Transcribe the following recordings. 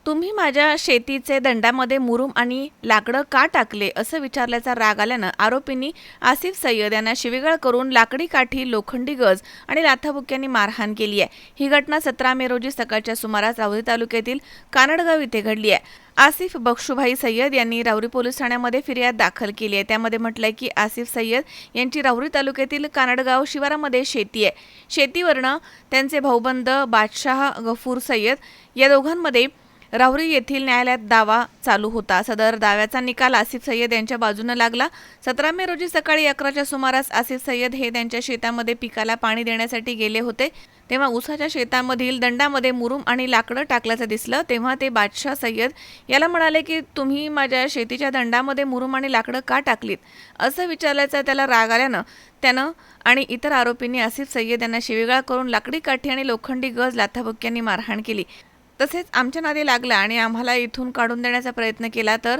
तुम्ही माझ्या शेतीचे दंडामध्ये मुरूम आणि लाकडं का टाकले असं विचारल्याचा राग आल्यानं आरोपींनी आसिफ सय्यद यांना शिवीगाळ करून लाकडी काठी, लोखंडी गज आणि लाथाबुक्क्यांनी मारहाण केली आहे। ही घटना 17 मे रोजी सकाळच्या सुमारास राहुरी तालुक्यातील कानडगाव इथे घडली आहे। आसिफ बक्षुभाई सय्यद यांनी राहुरी पोलीस ठाण्यामध्ये फिर्याद दाखल केली आहे। त्यामध्ये म्हटलंय की आसिफ सय्यद यांची राहुरी तालुक्यातील कानडगाव शिवारामध्ये शेती आहे। शेतीवरनं त्यांचे भाऊबंद बादशाह गफूर सय्यद या दोघांमध्ये राहुरी येथील न्यायालयात दावा चालू होता। सदर दाव्याचा निकाल आसिफ सय्यद यांच्या बाजूने लागला। 17 मे रोजी सकाळी 11च्या सुमारास आसिफ सय्यद हे त्यांच्या शेतामध्ये पिकाला पाणी देण्यासाठी गेले होते। तेव्हा ऊसाच्या शेतामधील दंडामध्ये मुरूम आणि लाकडं टाकल्याचं दिसलं। तेव्हा ते बादशाह सय्यद याला म्हणाले की तुम्ही माझ्या शेतीच्या दंडामध्ये मुरूम आणि लाकडं का टाकलीत असं विचारल्याचा त्याला राग आल्यानं त्यानं आणि इतर आरोपींनी आसिफ सय्यद यांना शिवीगाळ करून लाकडी काठी आणि लोखंडी गज, लाथाबुक्क्यांनी मारहाण केली। तसेच आमच्या नादी लागला आणि आम्हाला इथून काढून देण्याचा प्रयत्न केला तर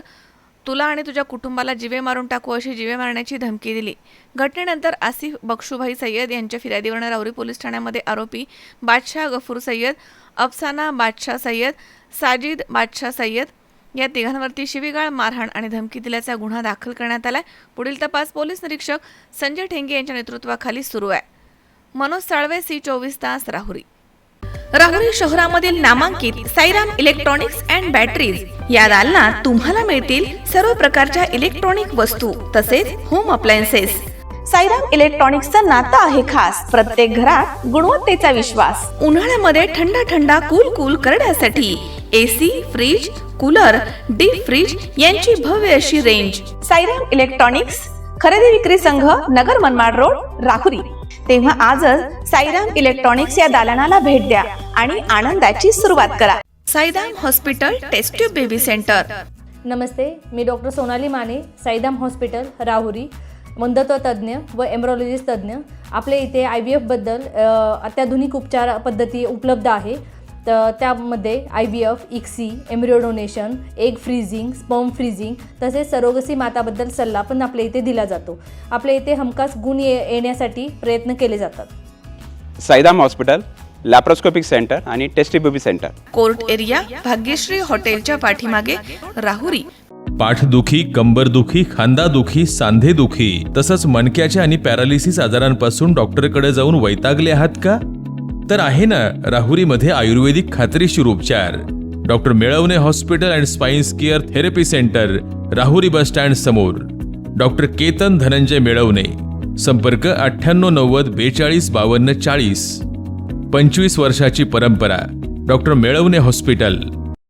तुला आणि तुझ्या कुटुंबाला जीवे मारून टाकू अशी जीवे मारण्याची धमकी दिली। घटनेनंतर आसिफ बक्षुभाई सय्यद यांच्या फिर्यादीवरून राहुरी पोलीस ठाण्यामध्ये आरोपी बादशाह गफूर सय्यद, अफसाना बादशाह सय्यद, साजिद बादशाह सय्यद या तिघांवरती शिवीगाळ, मारहाण आणि धमकी दिल्याचा गुन्हा दाखल करण्यात आलाय। पुढील तपास पोलीस निरीक्षक संजय ठेंगे यांच्या नेतृत्वाखाली सुरू आहे। मनोज साळवे, C24 तास, राहुरी। राहुरी शहरामधील नामांकित साईराम इलेक्ट्रॉनिक्स अँड बॅटरीज या दालनात तुम्हाला मिळतील सर्व प्रकारच्या इलेक्ट्रॉनिक वस्तू तसेच होम अप्लायन्सेस। साईराम इलेक्ट्रॉनिक्सचं नातं आहे खास, प्रत्येक घरात गुणवत्तेचा विश्वास। उन्हाळ्यामध्ये थंड कूल करण्यासाठी AC, fridge, cooler, deep freeze यांची भव्य अशी रेंज। साईराम इलेक्ट्रॉनिक्स खरेदी विक्री संघ, नगर मनमाड रोड, राहुरी। तेव्हा आजच साईराम इलेक्ट्रॉनिक्स या दालनाला भेट द्या आणि आनंदाची सुरुवात करा। Sairam hospital test tube baby centre. नमस्ते, मी डॉक्टर सोनाली माने, साईराम हॉस्पिटल, राहुरी, वंध्यत्व तज्ज्ञ व एम्ब्रॉलॉजिस्ट तज्ज्ञ। आपल्या इथे IVF बद्दल अत्याधुनिक उपचार पद्धती उपलब्ध आहे। तर त्यामध्ये IVF, ICSI, embryo donation, egg freezing, sperm freezing तसेच सरोगसी माताबद्दल सल्ला पण आपल्या इथे दिला जातो। आपल्या इथे हमखास गुण येण्यासाठी प्रयत्न केले जातात। साईराम हॉस्पिटल, लॅप्रोस्कोपिक सेंटर आणि test baby centre, court area, Bhagyashree हॉटेलच्या पाठीमागे, राहुरी। पाठदुखी, कंबरदुखी, खांदादुखी, सांधेदुखी तसंच मणक्याच्या आणि पॅरालिसिस आजारांपासून डॉक्टरकडे जाऊन वैतागले आहात का? तर आहे ना राहुरीमध्ये आयुर्वेदिक खात्रीशीर उपचार। Doctor Melavane hospital and spines care therapy centre, Rahuri bus stand समोर। डॉक्टर केतन धनंजय मेळवणे, संपर्क 9890 42 52 40। 25 वर्षाची परंपरा, डॉक्टर मेळवणे हॉस्पिटल।